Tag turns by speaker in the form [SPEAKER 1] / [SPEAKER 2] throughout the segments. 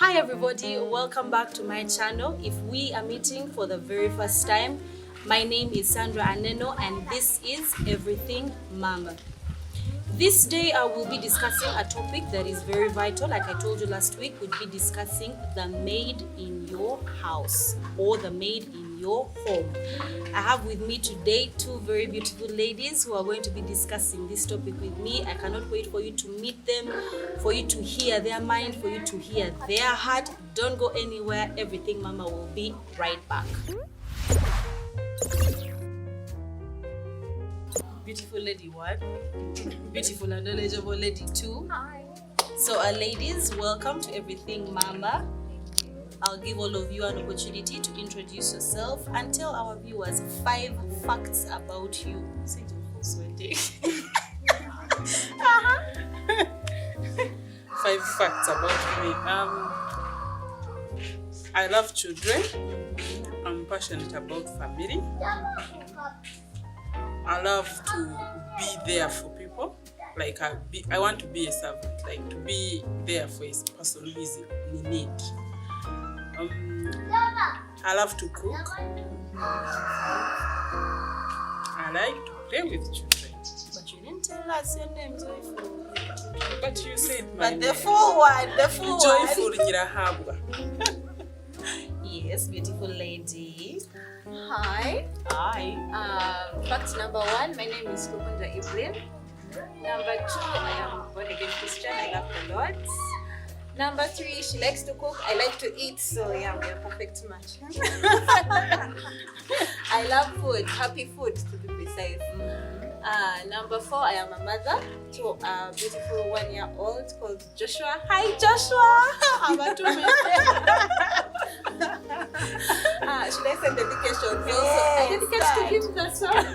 [SPEAKER 1] Hi everybody, welcome back to my channel. If we are meeting for the very first time, my name is Sandra Aneno and this is Everything Mama. This day I will be discussing a topic that is very vital. Like I told you last week, we'll be discussing the maid in your house or the maid in your home. I have with me today two very beautiful ladies who are going to be discussing this topic with me. I cannot wait for you to meet them, for you to hear their mind, for you to hear their heart. Don't go anywhere. Everything Mama will be right back. Beautiful lady one, beautiful and knowledgeable lady two.
[SPEAKER 2] Hi.
[SPEAKER 1] So ladies, welcome to Everything Mama. I'll give all of you an opportunity to introduce yourself and tell our viewers 5 facts about you. Say it full sweating.
[SPEAKER 3] 5 facts about me. I love children. I'm passionate about family. I love to be there for people. Like I want to be a servant, like to be there for a person who is in need. I love to cook. I like to play with children.
[SPEAKER 1] But you didn't tell us your name, Joyful.
[SPEAKER 3] But you said my
[SPEAKER 1] But
[SPEAKER 3] name.
[SPEAKER 1] the full one, the full
[SPEAKER 3] Joyful
[SPEAKER 1] one.
[SPEAKER 3] Nyirahabwa.
[SPEAKER 1] Yes, beautiful lady.
[SPEAKER 2] Hi.
[SPEAKER 1] Hi.
[SPEAKER 2] Fact number 1, my name is Kukunda, Evelyn. Number 2, I am born again Christian. I love the Lord. Number 3, she likes to cook. I like to eat. So yeah, we are a perfect match. I love food, happy food to be precise. Number 4, I am a mother to a beautiful 1-year-old called Joshua. Hi, Joshua. I'm a should I send dedication?
[SPEAKER 1] Yes,
[SPEAKER 2] I dedicate to him that song.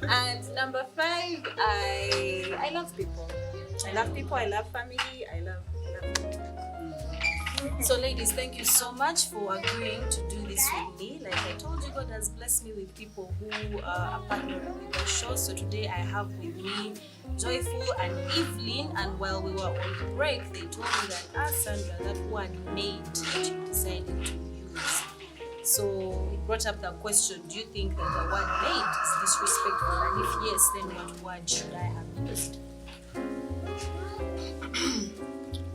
[SPEAKER 2] And number 5, I love people. I love people. I love family. I love people.
[SPEAKER 1] So ladies, thank you so much for agreeing to do this with me. Like I told you, God has blessed me with people who are partnering with the show. So today I have with me Joyful and Evelyn, and while we were on the break, they told me that Sandra, that word maid that you decided to use. So it brought up the question, do you think that the word maid is disrespectful? And if yes, then what word should I have used?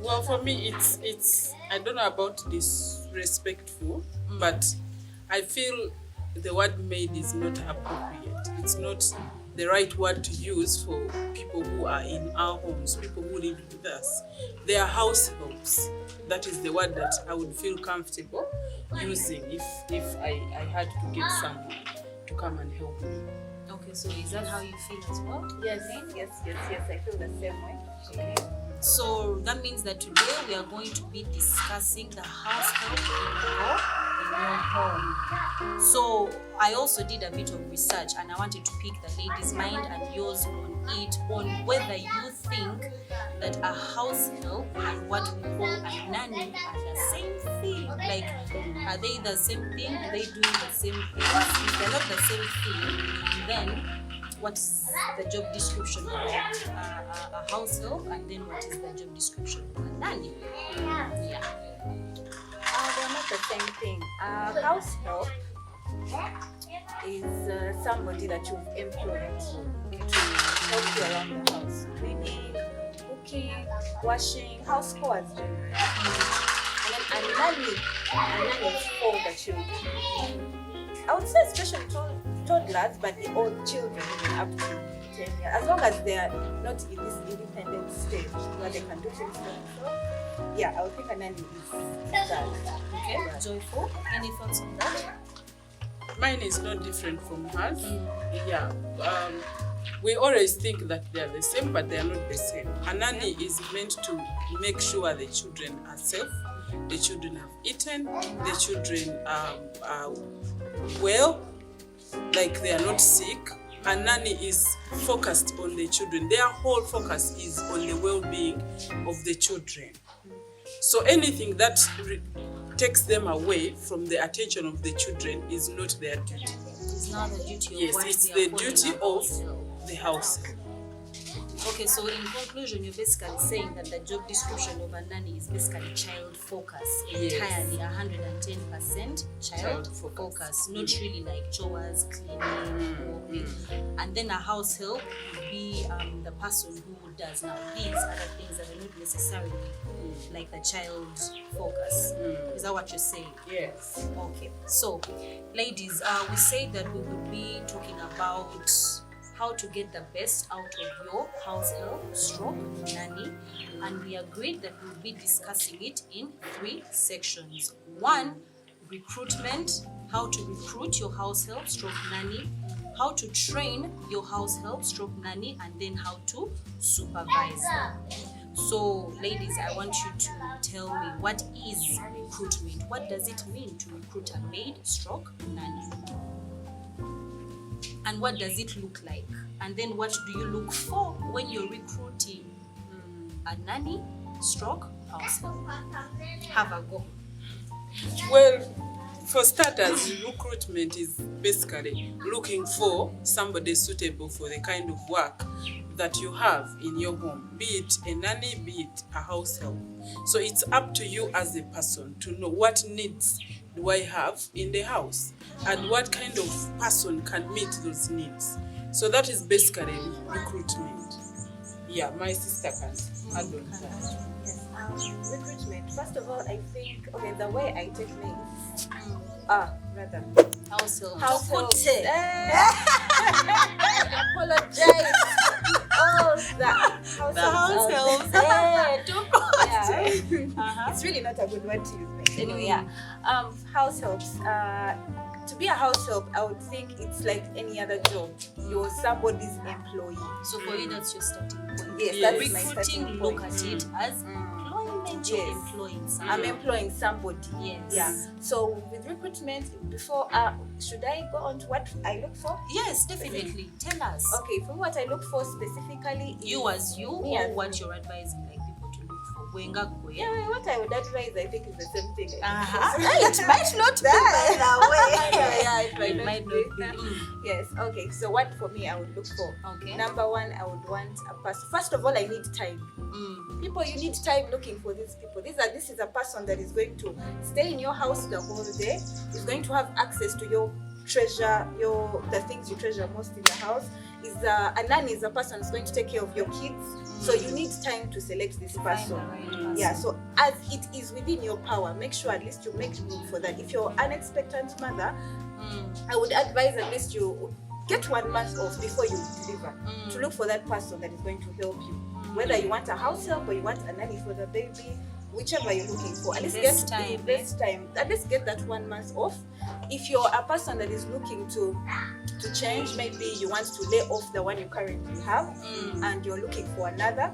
[SPEAKER 3] Well, for me, it's I don't know about disrespectful, but I feel the word maid is not appropriate. It's not the right word to use for people who are in our homes, people who live with us. They are househelps. That is the word that I would feel comfortable using if I had to get someone to come and help me.
[SPEAKER 1] Okay, so is that how you feel as well?
[SPEAKER 2] Yes. I feel the same way.
[SPEAKER 1] Okay. So that means that today we are going to be discussing the house help in your home. So I also did a bit of research and I wanted to pick the ladies' mind and yours on it, on whether you think that a house help and what we call a nanny are the same thing. Like, are they the same thing? Are they doing the same thing? If they're not the same thing, then what's the job description of a house help, and then what is the job description of a nanny? Yeah.
[SPEAKER 2] They're not the same thing. House help is somebody that you've employed to help you around the house. Cleaning, cooking, washing, house chores. And then a nanny is for the children. I would say especially toddlers, but all children up to 10 years, as long as they are not in this independent stage where they can do things for themselves. Yeah, I would think a nanny is that.
[SPEAKER 1] Okay, Joyful, any thoughts on that?
[SPEAKER 3] Mine is not different from hers. Yeah. We always think that they are the same, but they are not the same. A nanny is meant to make sure the children are safe, the children have eaten, the children are well, like they are not sick. A nanny is focused on the children. Their whole focus is on the well-being of the children. So anything that takes them away from the attention of the children is not their duty.
[SPEAKER 1] It's not the duty of
[SPEAKER 3] Yes,
[SPEAKER 1] what
[SPEAKER 3] it's
[SPEAKER 1] they
[SPEAKER 3] the
[SPEAKER 1] are calling
[SPEAKER 3] duty
[SPEAKER 1] a
[SPEAKER 3] of
[SPEAKER 1] house help.
[SPEAKER 3] the house.
[SPEAKER 1] Okay, so in conclusion, you're basically saying that the job description of a nanny is basically child focus, entirely 110% child focus, not really like chores, cleaning, and then a house help would be the person who does now these other things that are not necessarily like the child focus. Is that what you're saying?
[SPEAKER 3] Yes.
[SPEAKER 1] Okay, so ladies, we say that we would be talking about how to get the best out of your house help stroke nanny, and we agreed that we'll be discussing it in 3 sections. 1, recruitment, how to recruit your house help stroke nanny, how to train your house help stroke nanny, and then how to supervise them. So ladies, I want you to tell me, what is recruitment? What does it mean to recruit a maid stroke nanny? And what does it look like? And then what do you look for when you're recruiting a nanny stroke house help? Have a go.
[SPEAKER 3] Well, for starters, recruitment is basically looking for somebody suitable for the kind of work that you have in your home, be it a nanny, be it a house help. So it's up to you as a person to know what needs do I have in the house and what kind of person can meet those needs. So that is basically recruitment. Yeah, my sister can add on that.
[SPEAKER 2] Yes, recruitment. First of all, I think, okay, the way I take names, rather,
[SPEAKER 1] House help.
[SPEAKER 2] househelps. I apologize. Oh, the househelps. Yeah. It's really not a good word to use, but anyway, yeah. House helps. To be a house help, I would think it's like any other job. You're somebody's employee.
[SPEAKER 1] So for you, that's your starting point.
[SPEAKER 2] Yes,
[SPEAKER 3] Yeah.
[SPEAKER 2] that is my
[SPEAKER 1] Recruiting,
[SPEAKER 2] starting
[SPEAKER 1] look
[SPEAKER 2] point.
[SPEAKER 1] at it as employment. You're
[SPEAKER 2] Yes.
[SPEAKER 1] employing someone.
[SPEAKER 2] I'm employing somebody.
[SPEAKER 1] Yes.
[SPEAKER 2] Yeah. So with recruitment, before should I go on to what I look for?
[SPEAKER 1] Yes, definitely. Tell us.
[SPEAKER 2] Okay, for what I look for specifically is
[SPEAKER 1] You as you,
[SPEAKER 2] Me
[SPEAKER 1] or
[SPEAKER 2] as
[SPEAKER 1] what
[SPEAKER 2] me.
[SPEAKER 1] you're advising like people to look for. Wenga kwe.
[SPEAKER 2] Yeah, what I would advise, I think, is the same thing.
[SPEAKER 1] It might not be, by the way.
[SPEAKER 2] Yeah,
[SPEAKER 1] It might not be.
[SPEAKER 2] Yes. Okay. So what for me I would look for?
[SPEAKER 1] Okay.
[SPEAKER 2] Number 1, I would want a person. First of all, I need time. People, you need time looking for these people. This is a person that is going to stay in your house the whole day. Is going to have access to your treasure, the things you treasure most in the house. Is a nanny is a person who's going to take care of your kids. So you need time to select this person. Yeah. So as it is within your power, make sure at least you make room for that. If you're an expectant mother, I would advise at least you get 1 month off before you deliver to look for that person that is going to help you. Whether you want a house help or you want a nanny for the baby, whichever you're looking for, at least
[SPEAKER 1] Invest
[SPEAKER 2] get
[SPEAKER 1] time,
[SPEAKER 2] invest time. At least get that 1 month off. If you're a person that is looking to change, maybe you want to lay off the one you currently have and you're looking for another.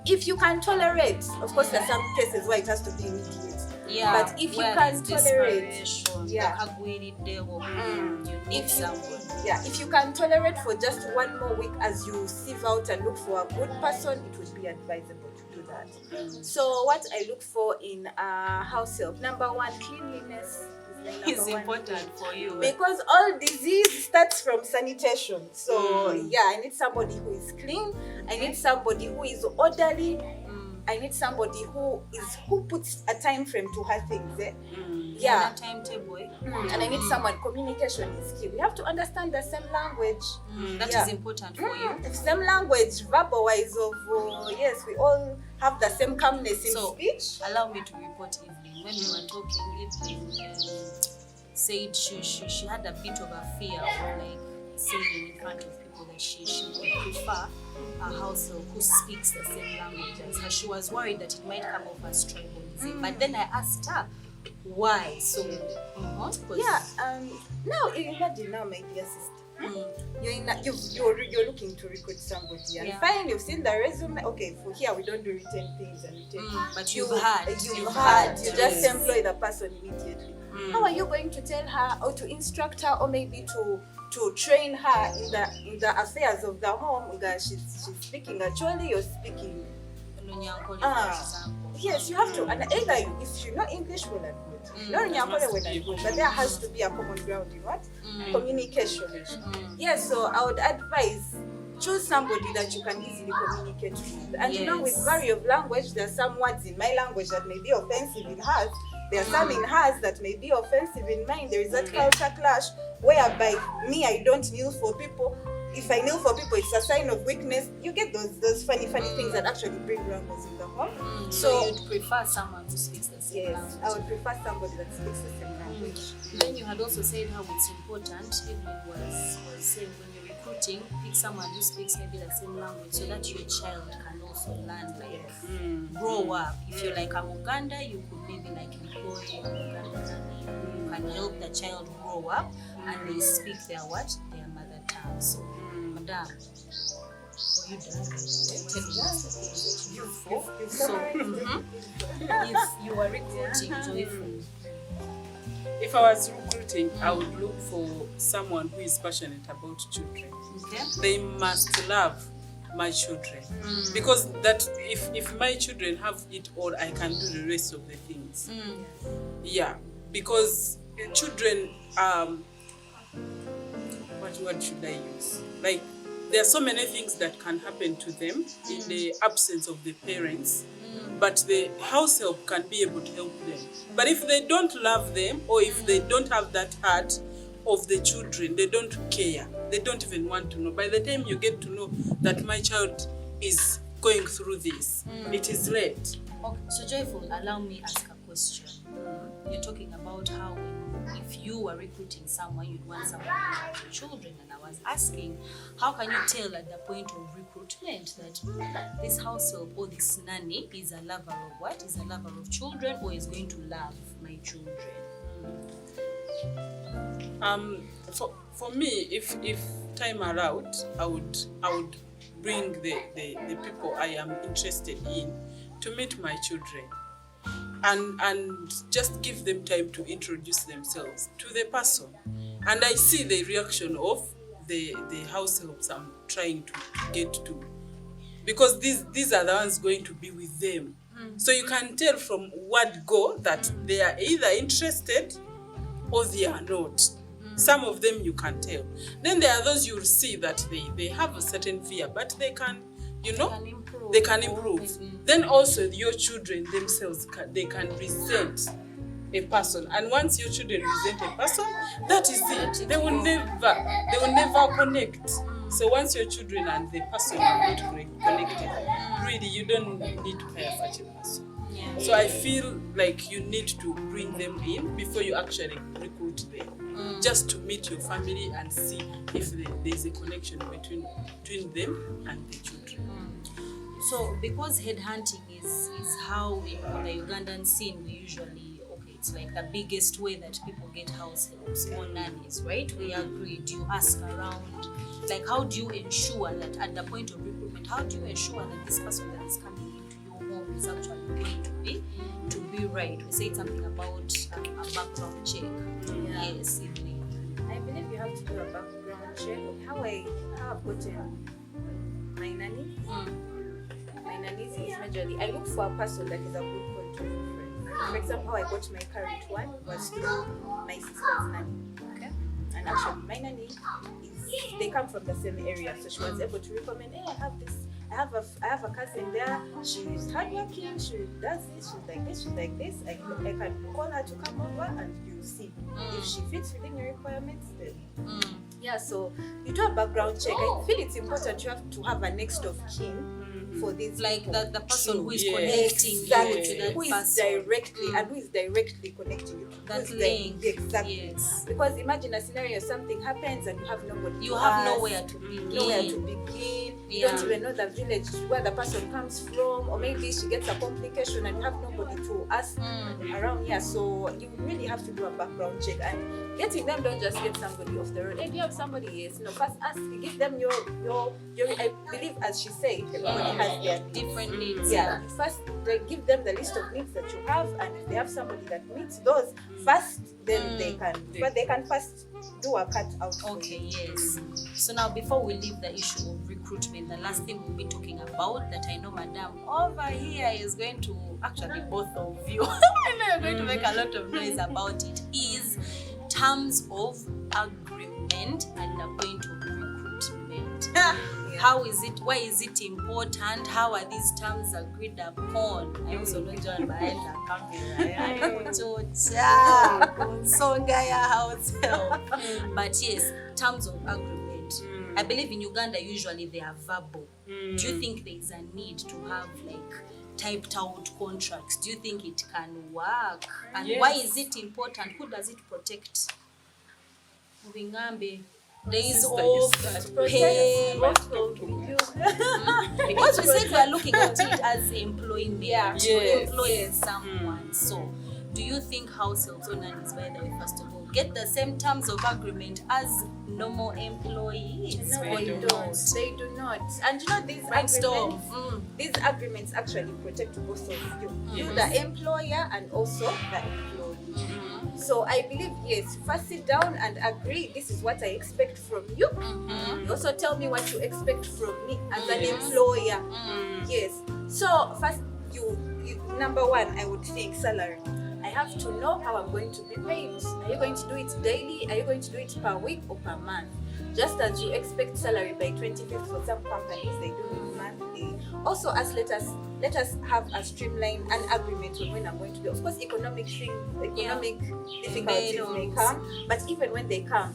[SPEAKER 2] If you can tolerate, of course, there are some cases where it has to be immediate.
[SPEAKER 1] Yeah,
[SPEAKER 2] But if you
[SPEAKER 1] where
[SPEAKER 2] can
[SPEAKER 1] there's
[SPEAKER 2] tolerate,
[SPEAKER 1] desperation,
[SPEAKER 2] yeah.
[SPEAKER 1] you need
[SPEAKER 2] If
[SPEAKER 1] someone.
[SPEAKER 2] Yeah, if you can tolerate for just 1 more week as you sieve out and look for a good person, it would be advisable to do that. So what I look for in a house help, number 1, cleanliness
[SPEAKER 1] It's important for you.
[SPEAKER 2] because all disease starts from sanitation. So yeah, I need somebody who is clean. I need somebody who is orderly. I need somebody who puts a time frame to her things. Yeah.
[SPEAKER 1] Timetable.
[SPEAKER 2] And I need someone. Communication is key. We have to understand the same language.
[SPEAKER 1] That is important for you.
[SPEAKER 2] Same language, verbal wise of yes, we all have the same calmness in
[SPEAKER 1] So,
[SPEAKER 2] speech.
[SPEAKER 1] allow me to report Evelyn. When we were talking, Evelyn said she had a bit of a fear of like saying in front of people that she would prefer a house help who speaks the same language as her. She was worried that it might come off as tribalism. But then I asked her why. So
[SPEAKER 2] Now imagine now, my dear sister. You're looking to recruit somebody, and fine, you've seen the resume. Okay, for here we don't do written things and written.
[SPEAKER 1] But
[SPEAKER 2] You've
[SPEAKER 1] you've
[SPEAKER 2] had. You just
[SPEAKER 1] yes.
[SPEAKER 2] employ the person immediately. How are you going to tell her or to instruct her or maybe to train her in the affairs of the home? She's speaking Acholi, you're speaking. Yes, you have to. And either if you know English, well and good. No, but there has to be a common ground in what? Communication. Yes, so I would advise choose somebody that you can easily communicate with. And you know, with
[SPEAKER 1] Yes.
[SPEAKER 2] variety of language, there are some words in my language that may be offensive in hers. There are some in hers that may be offensive in mine. There is that culture clash whereby me, I don't kneel for people. If I kneel for people, it's a sign of weakness. You get those funny things that actually bring rumbles in the home.
[SPEAKER 1] So you'd prefer someone who speaks the same
[SPEAKER 2] Yes,
[SPEAKER 1] language.
[SPEAKER 2] I would prefer somebody that speaks the same language.
[SPEAKER 1] Then you had also said how it's important, Evelyn was saying, when you're recruiting, pick someone who speaks maybe the same language so that your child can also learn, like grow up. If you're like a Uganda, you could maybe like employ a Uganda nanny who can help the child grow up and they speak their mother tongue. So, madam, were you done? Tell me just the things that you look for. So, if you are recruiting,
[SPEAKER 3] If I was recruiting, I would look for someone who is passionate about children.
[SPEAKER 1] okay.
[SPEAKER 3] They must love my children, because that if my children have it all, I can do the rest of the things. Yeah, because children, what word should I use? Like, there are so many things that can happen to them in the absence of the parents, but the house help can be able to help them. But if they don't love them, or if they don't have that heart of the children, they don't care. They don't even want to know. By the time you get to know that my child is going through this, it is late.
[SPEAKER 1] Okay, so Joyful, allow me ask a question. You're talking about how if you were recruiting someone, you'd want someone who loves your children. And I was asking, how can you tell at the point of recruitment that this house help or this nanny is a lover of what? Is a lover of children, or is going to love my children?
[SPEAKER 3] For me, if time allowed, I would bring the people I am interested in to meet my children, and just give them time to introduce themselves to the person, and I see the reaction of the house helps I'm trying to get to, because these are the ones going to be with them. So you can tell from word go that they are either interested or they are not. Some of them you can tell. Then there are those you will see that they have a certain fear, but they can, they can improve. Then also your children themselves, they can resent a person. And once your children resent a person, that is it. They will never connect. So once your children and the person are not connected, really you don't need to hire such a person. So I feel like you need to bring them in before you actually recruit them, just to meet your family and see if there's a connection between them and the children.
[SPEAKER 1] So because headhunting is how in the Ugandan scene we usually, it's like the biggest way that people get house helps or nannies, right? We agreed. You ask around, like, how do you ensure that at the point of recruitment, how do you ensure that this person that is coming into your home is actually going to be right? We said something about a background check. Yes, Evelyn.
[SPEAKER 2] I believe you have to do a background check. How I've gotten my nanny. My nannies is majorly, I look for a person that is a good contact friend. For example, how I got my current one was through my sister's nanny. Okay. And actually, my nanny they come from the same area, so she was able to recommend, hey, I have this. I have a cousin there. She's hardworking. She does this. She's like this. She's like this. I can call her to come over, and you see if she fits within your requirements. Then so you do a background check. I feel it's important. You have to have a next of kin for this,
[SPEAKER 1] like the person who is connecting you to that
[SPEAKER 2] who is
[SPEAKER 1] person.
[SPEAKER 2] directly and who is directly connecting you to
[SPEAKER 1] That link.
[SPEAKER 2] Exactly.
[SPEAKER 1] Yes.
[SPEAKER 2] Because imagine a scenario, something happens and you have nobody.
[SPEAKER 1] You
[SPEAKER 2] to
[SPEAKER 1] have
[SPEAKER 2] ask,
[SPEAKER 1] nowhere to begin. You
[SPEAKER 2] don't even know the village where the person comes from, or maybe she gets a complication and you have nobody to ask around here. So you really have to do a background check, and getting them, don't just get somebody off the road. If you have somebody, yes, first ask, give them your I believe, as she said, everybody has their
[SPEAKER 1] different needs.
[SPEAKER 2] First they give them the list of needs that you have, and if they have somebody that meets those first, then they can first do a cut out.
[SPEAKER 1] Okay, yes. So now, before we leave the issue of recruitment, the last thing we'll be talking about that I know Madam over here is going to, actually both of you, I know you're going to make a lot of noise about it, is terms of agreement at the point of recruitment. How is it? Why is it important? How are these terms agreed upon? I also don't join behind the camera. Songa ya house help. But yes, terms of agreement. I believe in Uganda usually they are verbal. Do you think there is a need to have like typed out contracts? Do you think it can work? And why is it important? Who does it protect? Days off, pay. Because we said we are looking at it as employment, employing someone. So, do you think househelps or nannies, by the way, first of all, get the same terms of agreement as normal employees?
[SPEAKER 2] No, they don't. They do not. And you know, these agreements actually protect both of you. You, the employer, and also the employee. So I believe, yes, first sit down and agree, this is what I expect from you. You also tell me what you expect from me as an employer. Yes. So first, you number one, I would think salary. I have to know how I'm going to be paid. Are you going to do it daily? Are you going to do it per week or per month? Just as you expect salary by 25th for some companies, they do it monthly. Also, let us have a streamlined an agreement on when I'm going to do. Of course, economic difficulties may come, but even when they come,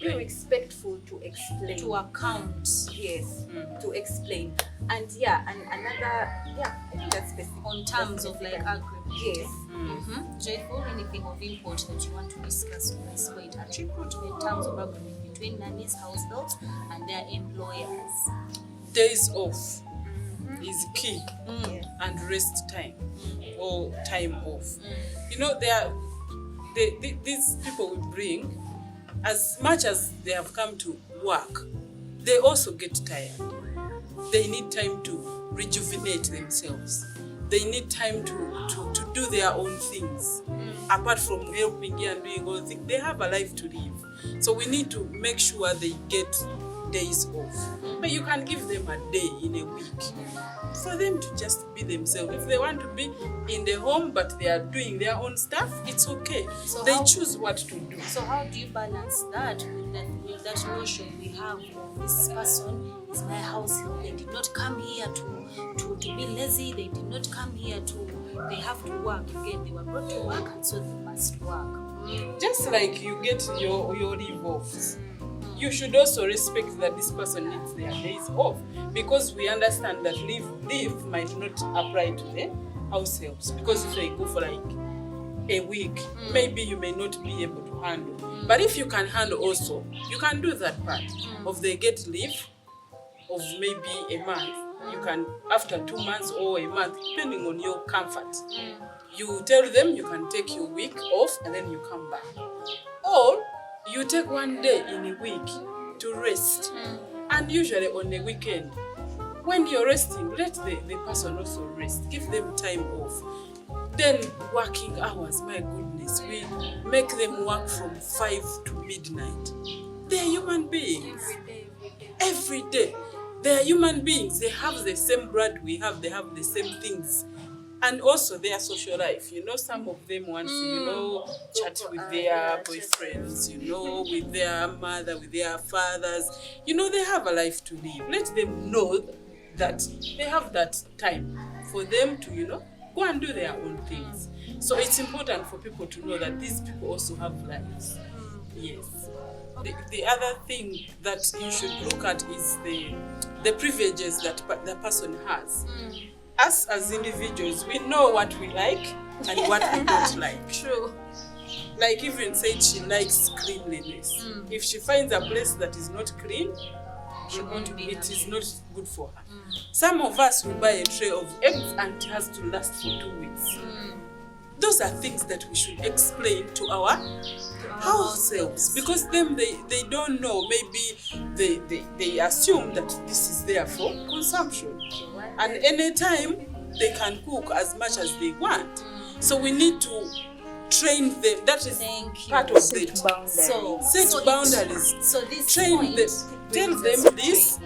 [SPEAKER 2] be respectful to explain.
[SPEAKER 1] To account.
[SPEAKER 2] Yes, to explain. And I think that's specific.
[SPEAKER 1] On terms of like agreement.
[SPEAKER 2] Yes.
[SPEAKER 1] Joyful, anything of import that you want to discuss with us? Wait, at recruitment, terms of agreement between nannies, househelps, and their employers.
[SPEAKER 3] Days off is key, and rest time or time off. You know, these people we bring, as much as they have come to work, they also get tired. They need time to rejuvenate themselves. They need time to do their own things. Apart from helping here and doing all things, they have a life to live. So we need to make sure they get days off. But you can give them a day in a week for them to just be themselves. If they want to be in the home but they are doing their own stuff, it's okay. So they choose what to do.
[SPEAKER 1] So how do you balance that with that notion we have of this person is my house help? They did not come here to be lazy. They did not come here they have to work. Again, they were brought to work, and so they must work.
[SPEAKER 3] Just like you get your leave offs, you should also respect that this person needs their days off, because we understand that leave might not apply to the house helps, because if they go for like a week, maybe you may not be able to handle. But if you can handle also, you can do that part of they get leave of maybe a month. You can, after 2 months or a month, depending on your comfort, you tell them you can take your week off and then you come back. Or you take 1 day in a week to rest. And usually on a weekend, when you're resting, let the person also rest. Give them time off. Then working hours, my goodness, we make them work from 5 to midnight. They're human beings. Every day. They are human beings. They have the same blood we have. They have the same things. And also their social life. You know, some of them want to, chat with their boyfriends, with their mother, with their fathers. They have a life to live. Let them know that they have that time for them to, go and do their own things. So it's important for people to know that these people also have lives. Yes. The other thing that you should look at is the privileges that the person has. Us as individuals, we know what we like and what we don't like.
[SPEAKER 1] True.
[SPEAKER 3] Like Evelyn said, she likes cleanliness. If she finds a place that is not clean, it is not good for her. Some of us will buy a tray of eggs and it has to last for 2 weeks. Those are things that we should explain to our househelps, because them they don't know. Maybe they assume that this is there for consumption, and anytime they can cook as much as they want. So we need to train them. That is part of it. Set boundaries.
[SPEAKER 1] So this
[SPEAKER 3] train them. Tell them this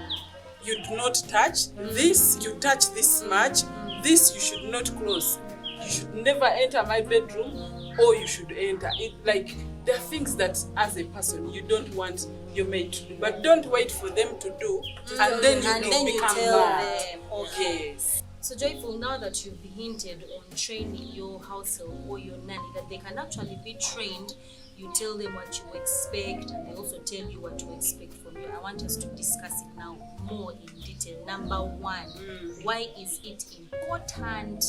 [SPEAKER 3] you do not touch. This you touch this much. This you should not close. You should never enter my bedroom, or you should enter it. Like, there are things that as a person you don't want your maid to do. But don't wait for them to do and then you become
[SPEAKER 1] tell
[SPEAKER 3] mad.
[SPEAKER 1] them. Okay.
[SPEAKER 3] Yes.
[SPEAKER 1] So Joyful, now that you've hinted on training your household or your nanny that they can actually be trained, you tell them what you expect and they also tell you what to expect from you. I want us to discuss it now more in detail. Number one, why is it important?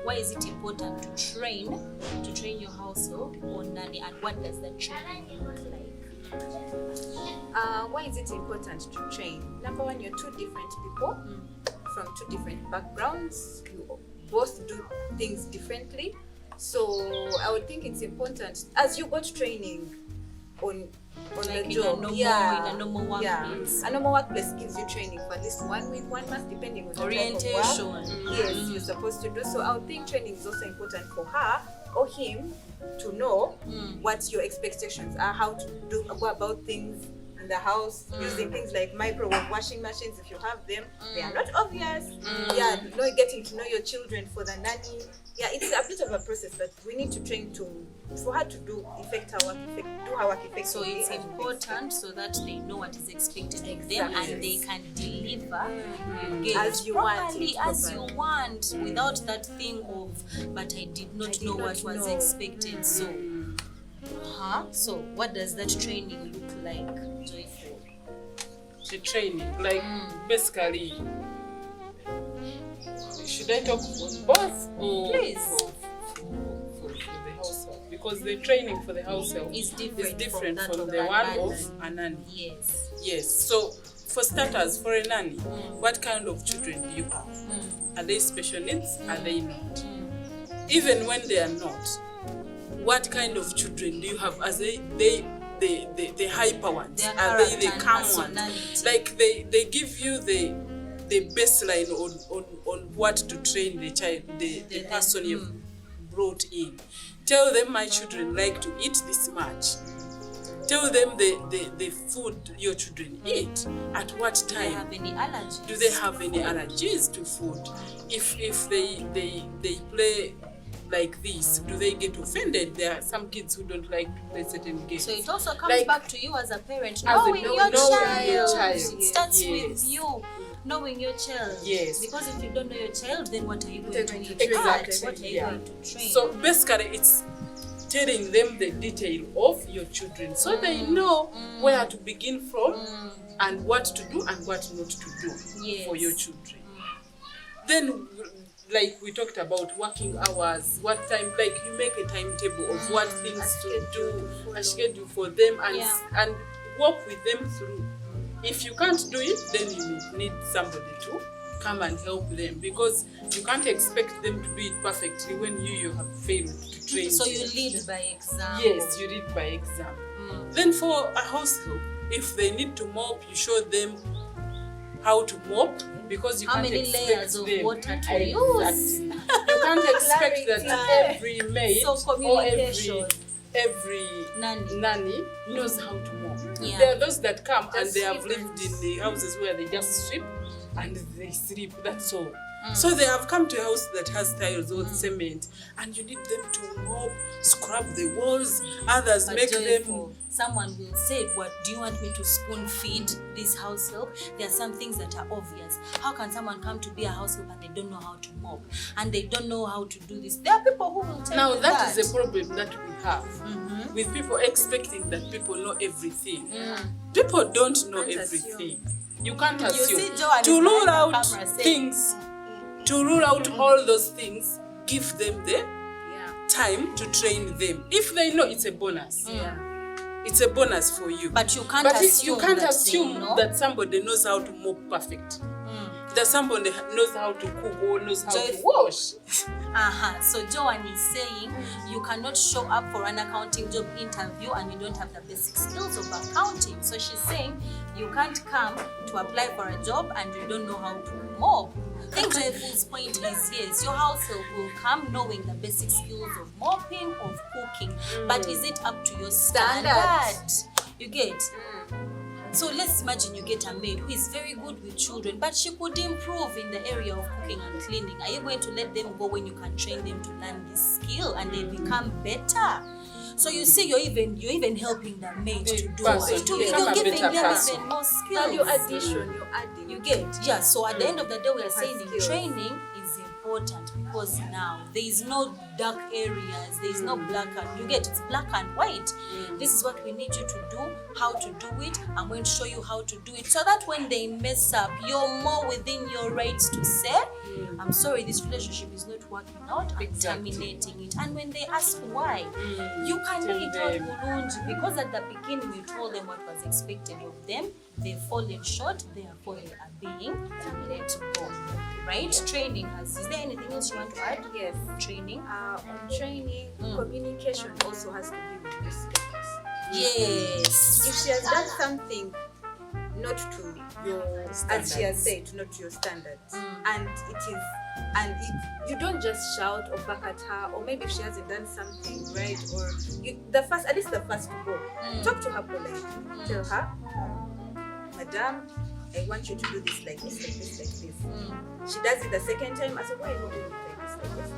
[SPEAKER 1] Why is it important to train your household or nanny, and what does that training look like?
[SPEAKER 2] Why is it important to train? Number one, you're two different people from two different backgrounds. You both do things differently. So I would think it's important as you got training on
[SPEAKER 1] Like
[SPEAKER 2] the job.
[SPEAKER 1] in a normal workplace.
[SPEAKER 2] A normal workplace gives you training for at least 1 week, 1 month, depending on the
[SPEAKER 1] Orientation.
[SPEAKER 2] type of work. Yes, you're supposed to do. So I would think training is also important for her or him to know what your expectations are, how to go about things in the house, using things like microwave, washing machines if you have them. They are not obvious. Getting to know your children for the nanny. Yeah, it's a bit of a process, but we need to train for her to do her work effectively.
[SPEAKER 1] So it's important so that they know what is expected of them and they can deliver
[SPEAKER 2] as you
[SPEAKER 1] properly,
[SPEAKER 2] want
[SPEAKER 1] as you want, without that thing of, but I did not know what was expected. So, so what does that training look like, Joyful?
[SPEAKER 3] The training, like basically, should I talk on both or
[SPEAKER 1] Please.
[SPEAKER 3] for the household? Because the training for the household
[SPEAKER 1] Is different
[SPEAKER 3] from
[SPEAKER 1] from
[SPEAKER 3] the
[SPEAKER 1] that
[SPEAKER 3] one
[SPEAKER 1] of
[SPEAKER 3] of a nanny.
[SPEAKER 1] Yes.
[SPEAKER 3] Yes. So for starters, for a nanny, what kind of children do you have? Are they special needs? Are they not? Even when they are not, what kind of children do you have? Are they the hyper ones?
[SPEAKER 1] Their
[SPEAKER 3] Are they the
[SPEAKER 1] character and
[SPEAKER 3] calm ones?
[SPEAKER 1] personality.
[SPEAKER 3] Like they give you the baseline on what to train the child, the person you've brought in. Tell them my children like to eat this much. Tell them the food your children eat. At what
[SPEAKER 1] Do they
[SPEAKER 3] time?
[SPEAKER 1] have any allergies?
[SPEAKER 3] Do they have any allergies to food? If they play like this, do they get offended? There are some kids who don't like to play certain games.
[SPEAKER 1] So it also comes
[SPEAKER 3] Like-
[SPEAKER 1] back to you as a parent,
[SPEAKER 3] As
[SPEAKER 1] knowing your
[SPEAKER 3] knowing
[SPEAKER 1] child.
[SPEAKER 3] your child.
[SPEAKER 1] It starts
[SPEAKER 3] Yes.
[SPEAKER 1] with you, knowing your child.
[SPEAKER 3] Yes.
[SPEAKER 1] Because if you don't know your child, then what are you going to
[SPEAKER 2] going to
[SPEAKER 1] teach?
[SPEAKER 2] train.
[SPEAKER 1] What are you going to train?
[SPEAKER 3] So basically it's telling them the detail of your children so they know where to begin from and what to do and what not to do for your children. Then like we talked about working hours, what time, like you make a timetable of what things to do, a schedule for them and work with them through. If you can't do it, then you need somebody to come and help them, because you can't expect them to do it perfectly when you have failed to train
[SPEAKER 1] So
[SPEAKER 3] them.
[SPEAKER 1] you lead by example.
[SPEAKER 3] Yes, you lead by example. Then for a household, if they need to mop, you show them how to mop, because you
[SPEAKER 1] How
[SPEAKER 3] can't
[SPEAKER 1] many
[SPEAKER 3] expect
[SPEAKER 1] layers of
[SPEAKER 3] them.
[SPEAKER 1] water to
[SPEAKER 3] Exactly.
[SPEAKER 1] use?
[SPEAKER 3] You can't expect that every maid
[SPEAKER 1] So
[SPEAKER 3] or
[SPEAKER 1] communication.
[SPEAKER 3] every nanny knows how to mop.
[SPEAKER 1] Yeah.
[SPEAKER 3] There are those that come and
[SPEAKER 2] Just
[SPEAKER 3] they have
[SPEAKER 2] sweep
[SPEAKER 3] lived in the houses where they just sweep and they sleep, that's all. So they have come to a house that has tiles or cement, and you need them to mop, scrub the walls, others
[SPEAKER 1] But
[SPEAKER 3] make
[SPEAKER 1] Joyful,
[SPEAKER 3] them.
[SPEAKER 1] someone will say, what do you want me to spoon feed this house help? There are some things that are obvious. How can someone come to be a house help and they don't know how to mop and they don't know how to do this? There are people who will tell
[SPEAKER 3] Now
[SPEAKER 1] you
[SPEAKER 3] that is a problem that we have with people expecting that people know everything. People don't know everything. You can't assume.
[SPEAKER 1] see Joanne
[SPEAKER 3] To
[SPEAKER 1] is
[SPEAKER 3] rule
[SPEAKER 1] behind the
[SPEAKER 3] out
[SPEAKER 1] camera saying,
[SPEAKER 3] things, to rule out all those things, give them the time to train them. If they know, it's a bonus. It's a bonus for you.
[SPEAKER 1] But you can't
[SPEAKER 3] But
[SPEAKER 1] assume,
[SPEAKER 3] you can't
[SPEAKER 1] that
[SPEAKER 3] assume
[SPEAKER 1] they know.
[SPEAKER 3] that somebody knows how to mop perfect. That somebody knows how to cook or knows how to wash.
[SPEAKER 1] So Joanne is saying you cannot show up for an accounting job interview and you don't have the basic skills of accounting. So she's saying you can't come to apply for a job and you don't know how to mop. I think Joyful's point is, yes, your household will come knowing the basic skills of mopping, of cooking, but is it up to your standard? You get? So let's imagine you get a maid who is very good with children, but she could improve in the area of cooking and cleaning. Are you going to let them go when you can train them to learn this skill and they become better? So you see, you're even helping the maid to do
[SPEAKER 3] person,
[SPEAKER 1] it.
[SPEAKER 3] yes.
[SPEAKER 1] You're giving
[SPEAKER 3] Become a
[SPEAKER 1] them
[SPEAKER 3] better person.
[SPEAKER 1] even more skills.
[SPEAKER 2] Value addition, you're adding.
[SPEAKER 1] You get, yeah. So at the end of the day, we are saying
[SPEAKER 2] skills.
[SPEAKER 1] training is important because now there is no dark areas, there is no black and you get it's black and white. This is what we need you to do, how to do it. I'm going to show you how to do it so that when they mess up, you're more within your rights to say, I'm sorry, this relationship is not working out. I'm terminating it. And when they ask why, you can lay it out bulungi because at the beginning you told them what was expected of them. They've fallen short, therefore they are being let go. Right? Training is there anything else you want to add?
[SPEAKER 2] Yes.
[SPEAKER 1] Training.
[SPEAKER 2] On training, communication also has to be with respect.
[SPEAKER 1] Yes.
[SPEAKER 2] If she has done something not to your as she has said, not to your standards, and you don't just shout or back at her, or maybe if she hasn't done something right, or at least the first go, talk to her politely, tell her, Madam, I want you to do this like this, like this, like this. She does it the second time. I said, why are you not doing it like this, like this?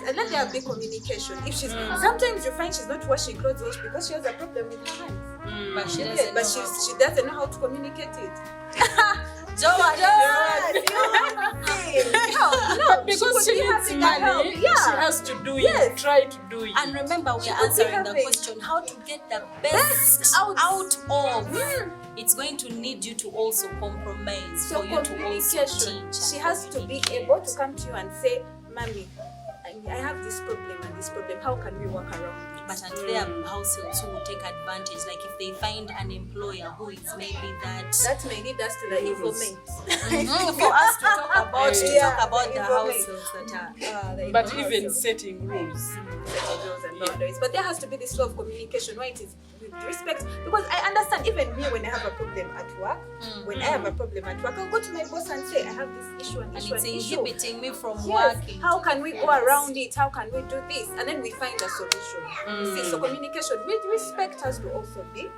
[SPEAKER 2] And let there be communication. If she's sometimes you find she's not washing clothes because she has a problem with her hands.
[SPEAKER 1] But she
[SPEAKER 2] doesn't know how to communicate it.
[SPEAKER 3] Because she needs money, she has to do it, try to do it.
[SPEAKER 1] And remember, we are answering the question how to get the best out of. It's going to need you to also compromise.
[SPEAKER 2] So
[SPEAKER 1] for you to also teach.
[SPEAKER 2] She has to be able to come to you and say, Mommy, I have this problem and this problem. How can we work around it?
[SPEAKER 1] But and there are households who will take advantage. Like if they find an employer who is maybe
[SPEAKER 2] that may lead us to the evil mates.
[SPEAKER 1] For us to talk about the households that are.
[SPEAKER 3] But even setting rules.
[SPEAKER 2] And boundaries. But there has to be this flow of communication where it is with respect. Because I understand, even me when I have a problem at work, I'll go to my boss and say, I have this issue and
[SPEAKER 1] it's
[SPEAKER 2] issue.
[SPEAKER 1] inhibiting me from working.
[SPEAKER 2] How can we go around it? How can we do this? And then we find a solution. See, so communication with respect has to also be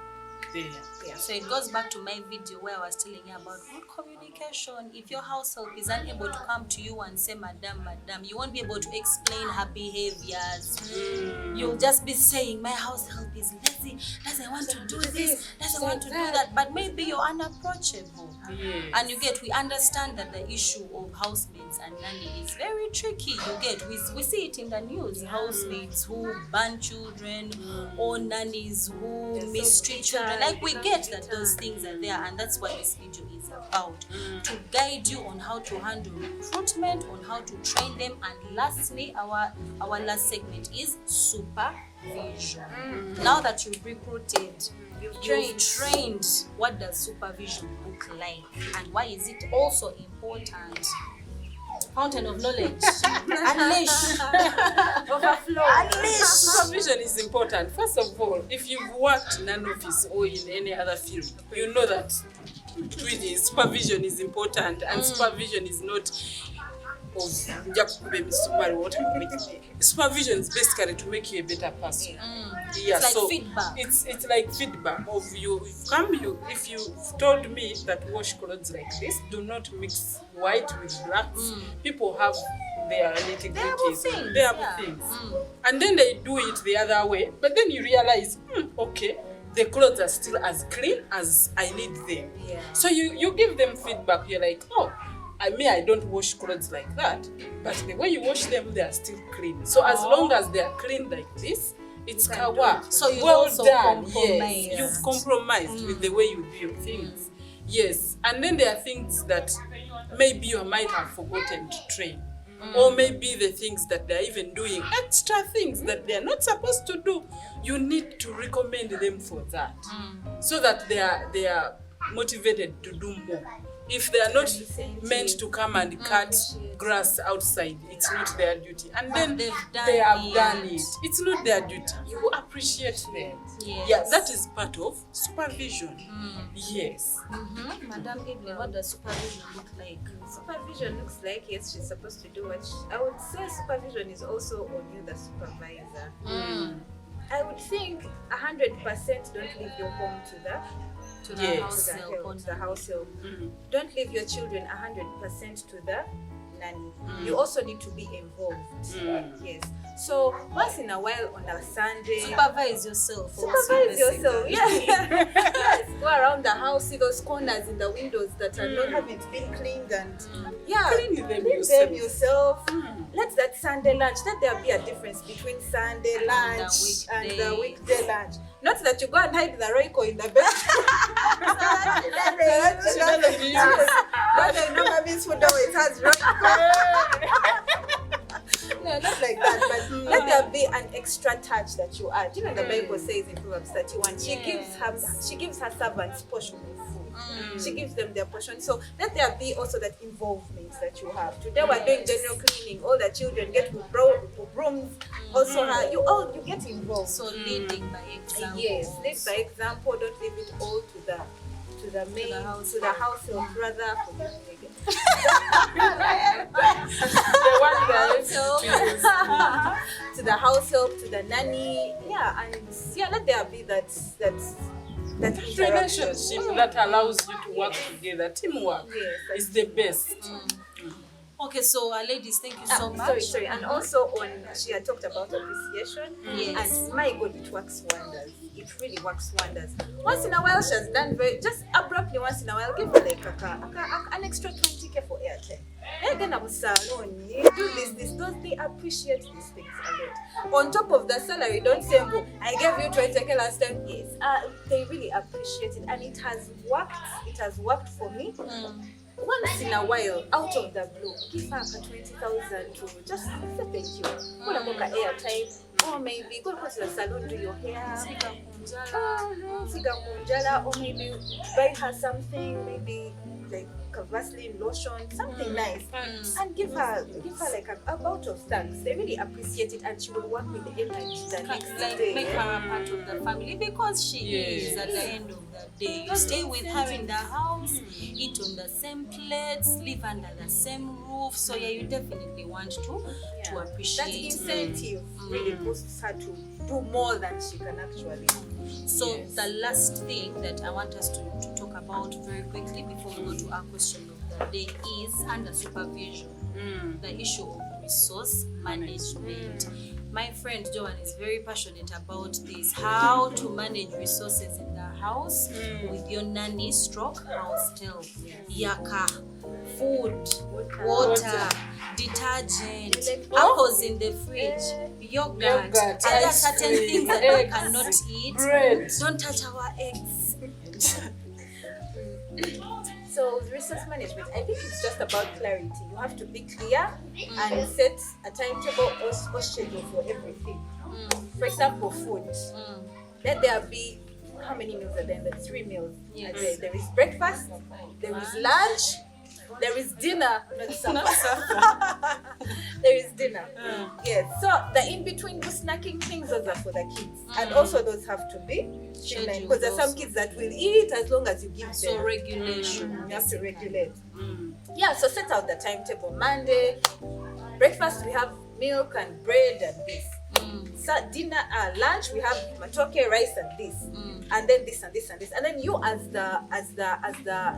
[SPEAKER 3] there.
[SPEAKER 2] Yeah.
[SPEAKER 1] So it goes back to my video where I was telling you about good communication. If your house help is unable to come to you and say, Madam, you won't be able to explain her behaviors. You'll just be saying, my house help is lazy, doesn't want to do this, doesn't want to do that. But maybe you're unapproachable.
[SPEAKER 3] Yes.
[SPEAKER 1] And we understand that the issue of housemaids and nanny is very tricky. We see it in the news. Housemaids who ban children or nannies who mistreat children. Like we get that those things are there, and that's what this video is about. To guide you on how to handle recruitment, on how to train them, and lastly, our last segment is supervision. Now that you've recruited, you've trained, what does supervision look like, and why is it also important? Fountain of knowledge. Unleash.
[SPEAKER 2] Overflow.
[SPEAKER 1] Unleash.
[SPEAKER 3] Supervision is important. First of all, if you've worked in an office or in any other field, you know that really supervision is important, and supervision is not supervision is basically to make you a better person.
[SPEAKER 1] It's like feedback.
[SPEAKER 3] It's like feedback of you. If you've told me that wash clothes like this, do not mix white with blacks. People have their nitty-gritties, their things. And then they do it the other way, but then you realize, okay, the clothes are still as clean as I need them. So you give them feedback. You're like, I don't wash clothes like that, but the way you wash them, they are still clean. So as long as they are clean like this, it's kawa.
[SPEAKER 1] So you
[SPEAKER 3] well
[SPEAKER 1] also
[SPEAKER 3] done.
[SPEAKER 1] compromise.
[SPEAKER 3] Yes, you've compromised with the way you do your things. Yes, and then there are things that maybe you might have forgotten to train. Or maybe the things that they're even doing, extra things that they're not supposed to do, you need to recommend them for that. So that they are motivated to do more. If they are not meant to come and cut grass outside, it's not their duty. And then they have done it. It's not their duty. You appreciate them.
[SPEAKER 1] Yes.
[SPEAKER 3] Yeah, that is part of supervision. Yes.
[SPEAKER 1] Madam Evelyn, what does supervision look like?
[SPEAKER 2] Supervision looks like, yes, she's supposed to do what I would say supervision is also on you, the supervisor. I would think 100% don't leave your home to the house help. Don't leave your children 100% to the nanny. You also need to be involved. Yes. So once in a while on a Sunday,
[SPEAKER 1] Supervise yourself.
[SPEAKER 2] supervise yourself. Yes. Go around the house, see those corners in the windows that are not haven't been cleaned, and
[SPEAKER 3] Clean them
[SPEAKER 2] yourself. Let that Sunday lunch, let there be a difference between Sunday lunch and the weekday lunch. Not that you go and hide the Royco in the bed. It has No, not like that, but let there be an extra touch that you add. You know, the Bible says in Proverbs 31, she gives her servants portion of food. She gives them their portion. So let there be also that involvement that you have. Today we're doing general cleaning. All the children get brooms. Also, you get involved.
[SPEAKER 1] So leading by example.
[SPEAKER 2] Yes, lead by example. Don't leave it all to the household rather. To the household, to the nanny, let there be that
[SPEAKER 3] relationship that allows you to work together. Teamwork is the best.
[SPEAKER 1] Okay, so ladies, thank you so much.
[SPEAKER 2] Sorry. And also she had talked about appreciation.
[SPEAKER 1] Yes.
[SPEAKER 2] And my God, it works wonders. It really works wonders. Once in a while, she has done just abruptly. Once in a while, give her like an extra 20k for airtime. Then I'm salon. Do this. They appreciate these things a lot. On top of the salary, don't say, "Oh, I gave you 20k last time." Yes, they really appreciate it, and it has worked. It has worked for me. Once in a while, out of the blue, give her 20,000 to just say thank you. Go to book airtime, or maybe go to the salon, do your hair, or maybe buy her something, maybe like a Vaseline lotion, something nice, and give her like a bout of thanks. They really appreciate it, and she will work with the energy the next day.
[SPEAKER 1] Make her a part of the family, because she is at the end of the day. You stay with her in the house, eat on the same plates, live under the same roof. So you definitely want to appreciate.
[SPEAKER 2] That incentive really boosts her to do more than she can actually do.
[SPEAKER 1] So the last thing that I want us to talk about very quickly before we go to our question of the day is under supervision, the issue of resource management. My friend Joan is very passionate about this, how to manage resources in the house with your nanny stroke house help. Yaka, food, water, detergent, apples in the fridge, yogurt. There are certain things that we cannot eat.
[SPEAKER 3] Bread.
[SPEAKER 1] Don't touch our eggs.
[SPEAKER 2] So resource management, I think it's just about clarity. You have to be clear and set a timetable or schedule for everything. For example, food. Let there be, how many meals are there? 3 meals a day. There is breakfast, there is lunch, there is dinner, not supper. There is dinner. Yes. So the in-between snacking things, those are for the kids. And also those have to be streamlined, because there are some kids that will eat as long as you give them.
[SPEAKER 1] So regulation.
[SPEAKER 2] You have to regulate. Yeah, so set out the timetable. Monday, breakfast, we have milk and bread and this. So dinner, lunch, we have matoke, rice and this. And then this and this and this. And then you as the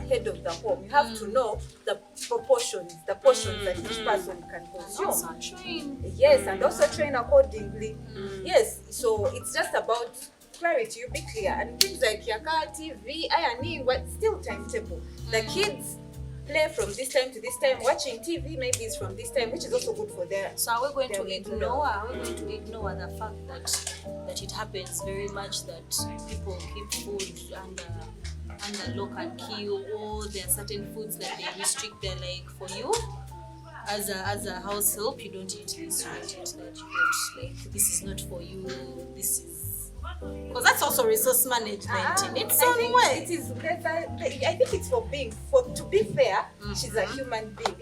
[SPEAKER 2] head of the home, you have to know the proportions, the portions that each person can consume.
[SPEAKER 1] Also train.
[SPEAKER 2] Yes, and also train accordingly. Yes, so it's just about clarity. You be clear. And things like yaka, TV, ironing, but still timetable. The kids play from this time to this time. Watching TV maybe is from this time, which is also good for their.
[SPEAKER 1] So are we going to ignore the fact that it happens very much that people keep food under lock and key, or there are certain foods that they restrict? They're like, for you as a house help, you don't eat this, you don't eat that, you don't, like, this is not for you, this is. Because that's also resource management in its own way.
[SPEAKER 2] It is better. I think it's to be fair, she's a human being.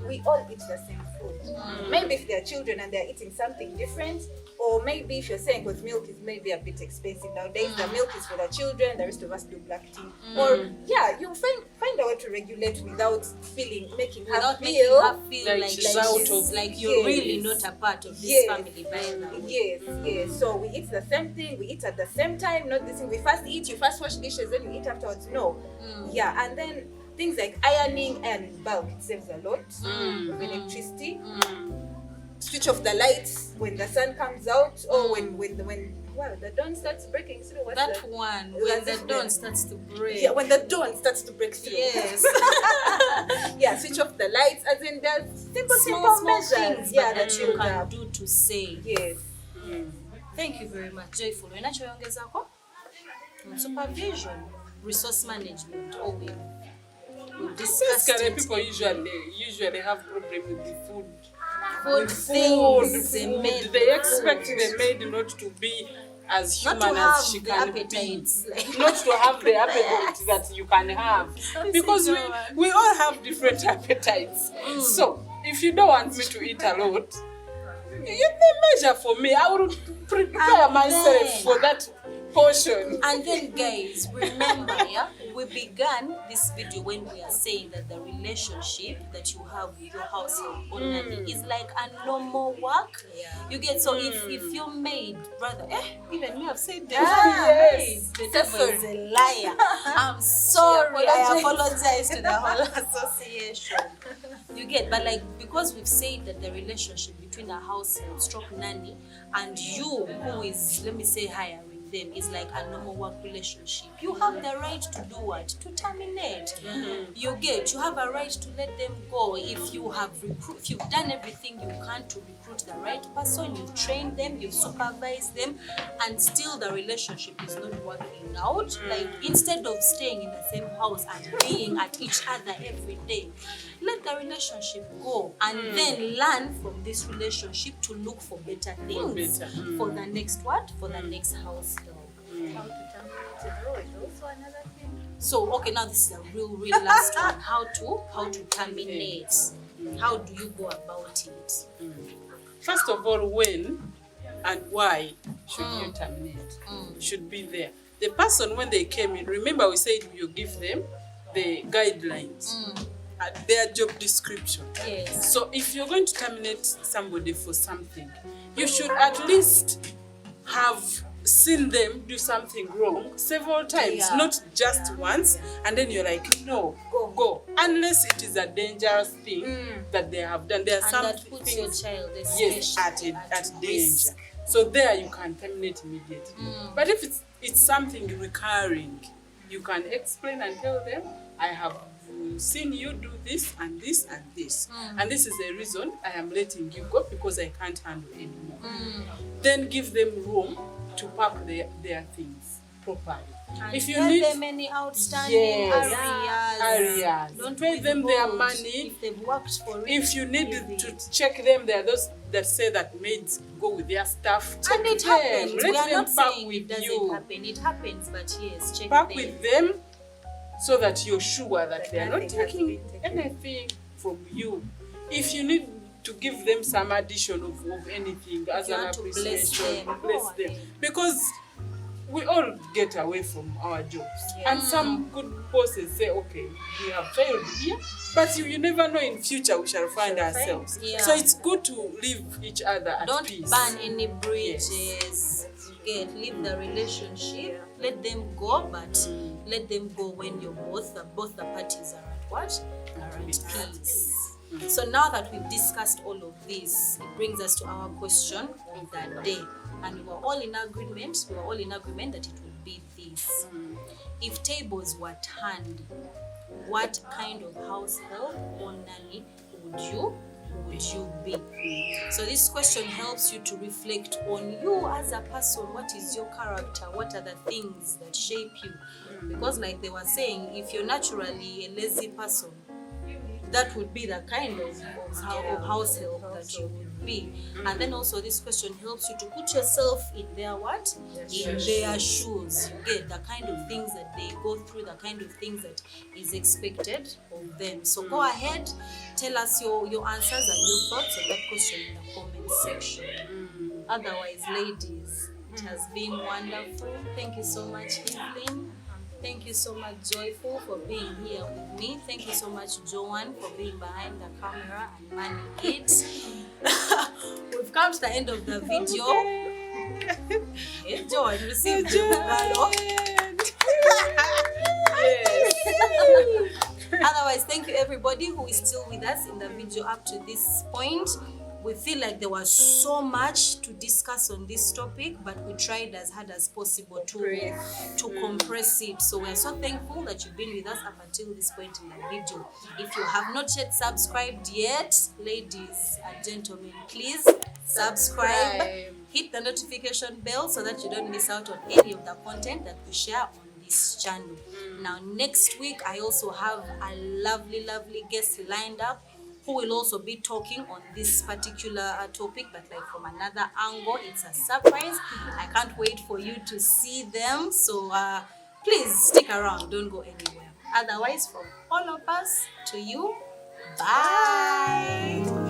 [SPEAKER 2] We all eat the same food. Maybe if they're children and they're eating something different, or maybe if you're saying because milk is maybe a bit expensive nowadays, the milk is for the children, the rest of us do black tea. Or you find a way to regulate without making her feel
[SPEAKER 1] like you're really not a part of this family by now.
[SPEAKER 2] Yes. So we eat the same thing, we eat at the same time, not this thing. We first eat, you first wash dishes, then you eat afterwards. No. And then things like ironing in bulk, it saves a lot of electricity. Switch off the lights when the sun comes out, or when the dawn starts breaking through. When
[SPEAKER 1] the dawn starts to break.
[SPEAKER 2] Yeah, when the dawn starts to break through.
[SPEAKER 1] Yes.
[SPEAKER 2] Yeah, switch off the lights. As in, there's simple
[SPEAKER 1] small
[SPEAKER 2] measures.
[SPEAKER 1] things that you can
[SPEAKER 2] have.
[SPEAKER 1] do to save.
[SPEAKER 2] Yes.
[SPEAKER 1] Thank you very much, Joyful. Unachoongezako? Supervision, resource management, we've discussed it.
[SPEAKER 3] People usually have problem with the food.
[SPEAKER 1] Things
[SPEAKER 3] they expect the maid not to be as human as she can be. Not to have the appetite that you can have. Because we all have different appetites. So, if you don't want me to eat a lot, you measure for me. I will prepare myself for that portion.
[SPEAKER 1] And then, guys, remember, we began this video when we are saying that the relationship that you have with your household or nanny is like a normal work. You get, so if your maid, brother, even me, I've said that.
[SPEAKER 2] Yes.
[SPEAKER 1] The devil is a liar. I'm sorry. I apologize to the whole association. You get, but like, because we've said that the relationship between a household stroke nanny and you, who is, let me say, hiring them, is like a normal work relationship. You have the right to do what? To terminate. You get, you have a right to let them go if you have if you've done everything you can to recruit the right person, you've trained them, you've supervised them, and still the relationship is not working out. Like, instead of staying in the same house and being at each other every day, let the relationship go and then learn from this relationship to look for better things for the next what? For the next house help.
[SPEAKER 2] How to terminate a role is also another thing.
[SPEAKER 1] So, okay, now this is a real last one. How to terminate. How do you go about it?
[SPEAKER 3] First of all, when and why should you terminate? Should be there. The person, when they came in, remember we said you give them the guidelines. Their job description.
[SPEAKER 1] Yes.
[SPEAKER 3] So if you're going to terminate somebody for something, you should at least have seen them do something wrong several times, not just once, and then you're like, no, go. Unless it is a dangerous thing that they have done. There are some
[SPEAKER 1] that puts
[SPEAKER 3] things,
[SPEAKER 1] your child
[SPEAKER 3] at danger. So there you can terminate immediately. But if it's something recurring, you can explain and tell them, I have seen you do this and this and this, and this is the reason I am letting you go, because I can't handle anymore. Then give them room to pack their things properly.
[SPEAKER 1] And
[SPEAKER 3] if you
[SPEAKER 1] tell
[SPEAKER 3] need
[SPEAKER 1] them any outstanding
[SPEAKER 3] areas,
[SPEAKER 1] don't
[SPEAKER 3] pay them their money.
[SPEAKER 1] If they've worked for it.
[SPEAKER 3] If you need to check them, there are those that say that maids go with their stuff. Check
[SPEAKER 1] and it
[SPEAKER 3] them.
[SPEAKER 1] happens.
[SPEAKER 3] Let
[SPEAKER 1] We are
[SPEAKER 3] them
[SPEAKER 1] not
[SPEAKER 3] pack
[SPEAKER 1] saying
[SPEAKER 3] with
[SPEAKER 1] it doesn't
[SPEAKER 3] you.
[SPEAKER 1] happen. It happens, but yes, check
[SPEAKER 3] Pack
[SPEAKER 1] them.
[SPEAKER 3] with them so that you're sure that they are not
[SPEAKER 2] nothing has
[SPEAKER 3] taking
[SPEAKER 2] been taken.
[SPEAKER 3] anything from you. If you need to give them some addition of anything as
[SPEAKER 1] You
[SPEAKER 3] an
[SPEAKER 1] want to
[SPEAKER 3] appreciation,
[SPEAKER 1] bless them.
[SPEAKER 3] because we all get away from our jobs. And some good bosses say, okay, we have failed here, but you never know, in future we shall find ourselves.
[SPEAKER 1] Yeah.
[SPEAKER 3] So it's good to leave each other at
[SPEAKER 1] Don't
[SPEAKER 3] peace.
[SPEAKER 1] burn any bridges. Leave the relationship. Let them go, but let them go when you're both the parties are at what? Are at peace. So now that we've discussed all of this, it brings us to our question of the day. And we were all in agreement that it would be this. If tables were turned, what kind of house help or nanny would you be? So this question helps you to reflect on you as a person. What is your character? What are the things that shape you? Because like they were saying, if you're naturally a lazy person, that would be the kind of house help that you would be. And then also this question helps you to put yourself in their what? In their shoes. You get the kind of things that they go through, the kind of things that is expected of them. So go ahead, tell us your answers and your thoughts on that question in the comment section. Otherwise, ladies, it has been wonderful. Thank you so much, Evelyn. Thank you so much, Joyful, for being here with me. Thank you so much, Joanne, for being behind the camera and manning it. We've come to the end of the video. Hey, Joanne, receive the medal. Otherwise, thank you everybody who is still with us in the video up to this point. We feel like there was so much to discuss on this topic, but we tried as hard as possible to compress it. So we're so thankful that you've been with us up until this point in the video. If you have not yet subscribed yet, ladies and gentlemen, please subscribe. Hit the notification bell so that you don't miss out on any of the content that we share on this channel. Now, next week, I also have a lovely guest lined up who will also be talking on this particular topic, but like from another angle. It's a surprise. I can't wait for you to see them. So please stick around. Don't go anywhere. Otherwise, from all of us to you, bye.